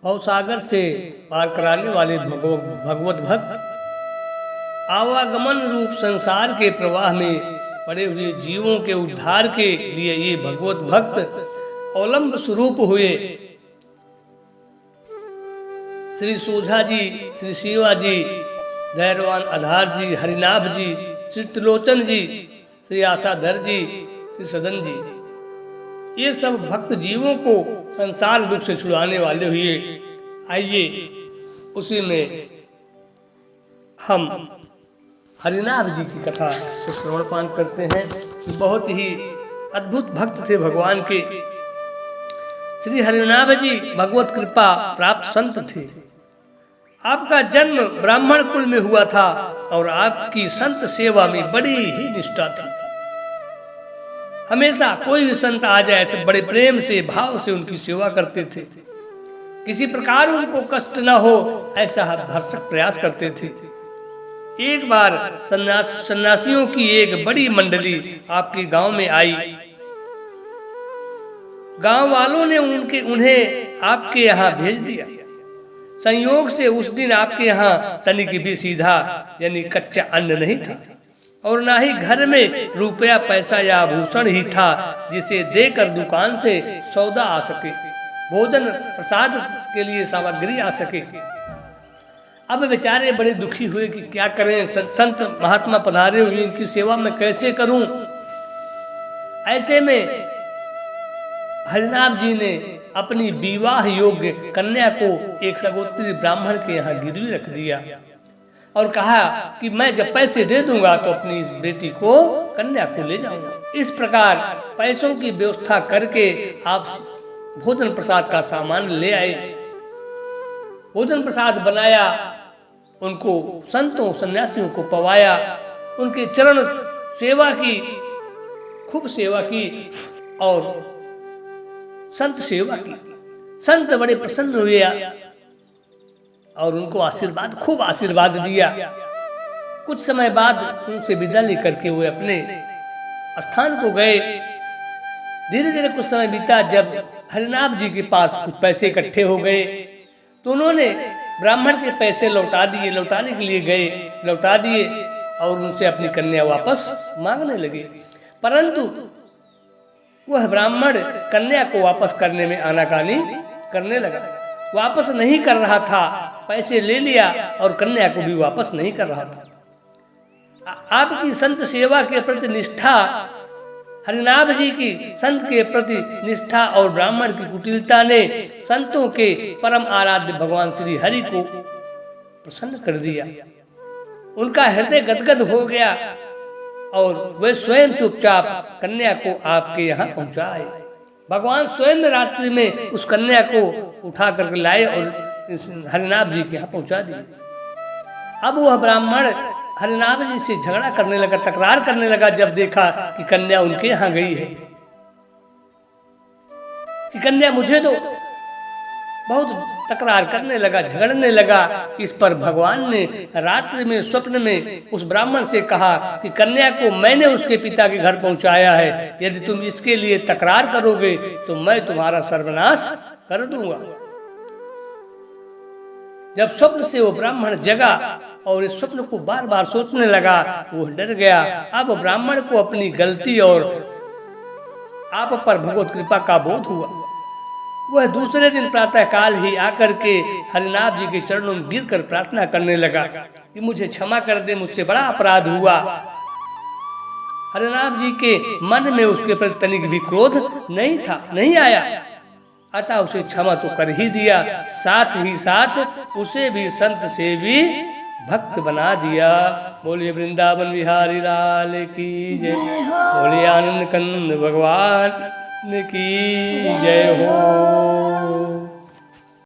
भवसागर से पार कराने वाले भगवत भक्त आवागमन रूप संसार के प्रवाह में पड़े हुए जीवों के उद्धार के लिए ये भगवत भक्त अवलंब स्वरूप हुए। श्री सोझा जी, श्री शिवा जी, धैर्यवान आधार जी, हरिनाभ जी, श्री त्रिलोचन जी, श्री आशाधर जी, श्री सदन जी, ये सब भक्त जीवों को संसार दुख से छुड़ाने वाले हुए। आइए उसी में हम हरिनाभ जी की कथा को श्रवणपान करते हैं। बहुत ही अद्भुत भक्त थे भगवान के। श्री हरिनाभ जी भगवत कृपा प्राप्त संत थे। आपका जन्म ब्राह्मण कुल में हुआ था और आपकी संत सेवा में बड़ी ही निष्ठा थी। हमेशा कोई भी संत आ जाए ऐसे बड़े प्रेम से भाव से उनकी सेवा करते थे। किसी प्रकार उनको कष्ट न हो ऐसा भरसक प्रयास करते थे। एक बार सन्यासियों की एक बड़ी मंडली आपके गांव में आई। गांव वालों ने उन्हें आपके यहाँ भेज दिया। संयोग से उस दिन आपके यहाँ तनिक भी सीधा यानी कच्चा अन्न नहीं था और ना ही घर में रुपया पैसा या आभूषण ही था जिसे देकर दुकान से सौदा आ सके, भोजन प्रसाद के लिए सामग्री आ सके। अब बेचारे बड़े दुखी हुए कि क्या करें, संत महात्मा पधारे हुए, इनकी सेवा मैं कैसे करूं। ऐसे में हरिनाभ जी ने अपनी विवाह योग्य कन्या को एक सगोत्री ब्राह्मण के यहाँ गिरवी रख दिया और कहा कि मैं जब पैसे दे दूंगा तो अपनी इस बेटी को कन्या को ले जाऊंगा। इस प्रकार पैसों की व्यवस्था करके आप भोजन प्रसाद का सामान ले आए। भोजन प्रसाद बनाया, उनको संतों सन्यासियों को पवाया, उनके चरण सेवा की, खूब सेवा की और संत सेवा की। संत बड़े प्रसन्न हुए और उनको आशीर्वाद, खूब आशीर्वाद दिया। कुछ समय बाद उनसे विदा लेकर के वो अपने स्थान को गए। धीरे धीरे कुछ समय बीता। जब हरिनाभ जी के पास कुछ पैसे इकट्ठे हो गए तो उन्होंने ब्राह्मण के पैसे लौटा दिए। लौटाने के लिए गए, लौटा दिए और उनसे अपनी कन्या वापस मांगने लगे। परंतु वह ब्राह्मण कन्या को वापस करने में आनाकानी करने लगा। वापस नहीं कर रहा था, पैसे ले लिया और कन्या को भी वापस नहीं कर रहा था। आपकी संत सेवा के प्रति निष्ठा, हरिनाभ जी की संत के प्रति निष्ठा और ब्राह्मण की कुटिलता ने संतों के परम आराध्य भगवान श्री हरि को प्रसन्न कर दिया। उनका हृदय गदगद हो गया और वे स्वयं चुपचाप कन्या को आपके यहाँ पहुंचाए। भगवान स्वयं रात्रि में उस कन्या को उठा कर लाए और हरिनाभ जी के यहाँ पहुंचा दिए। अब वह ब्राह्मण हरिनाभ जी से झगड़ा करने लगा, तकरार करने लगा। जब देखा कि कन्या उनके यहाँ गई है कि कन्या मुझे दो, बहुत तकरार करने लगा, झगड़ने लगा। इस पर भगवान ने रात्रि में स्वप्न में उस ब्राह्मण से कहा कि कन्या को मैंने उसके पिता के घर पहुंचाया है, यदि तुम इसके लिए तकरार करोगे तो मैं तुम्हारा सर्वनाश कर दूंगा। जब स्वप्न से वो ब्राह्मण जगा और इस स्वप्न को बार बार सोचने लगा, वो डर गया। अब ब्राह्मण को अपनी गलती और आप पर भगवत कृपा का बोध हुआ। वह दूसरे दिन प्रातः काल ही आकर के हरिनाभ जी के चरणों में गिरकर प्रार्थना करने लगा कि मुझे क्षमा कर दे, मुझसे बड़ा अपराध हुआ। हरिनाभ जी के मन में उसके प्रति तनिक भी क्रोध नहीं था, नहीं आया। अतः उसे क्षमा तो कर ही दिया, साथ ही साथ उसे भी संत से भी भक्त बना दिया। बोलिए वृंदावन बिहारी लाल की जय, बोलिए आनंद कंद भगवान की जय हो।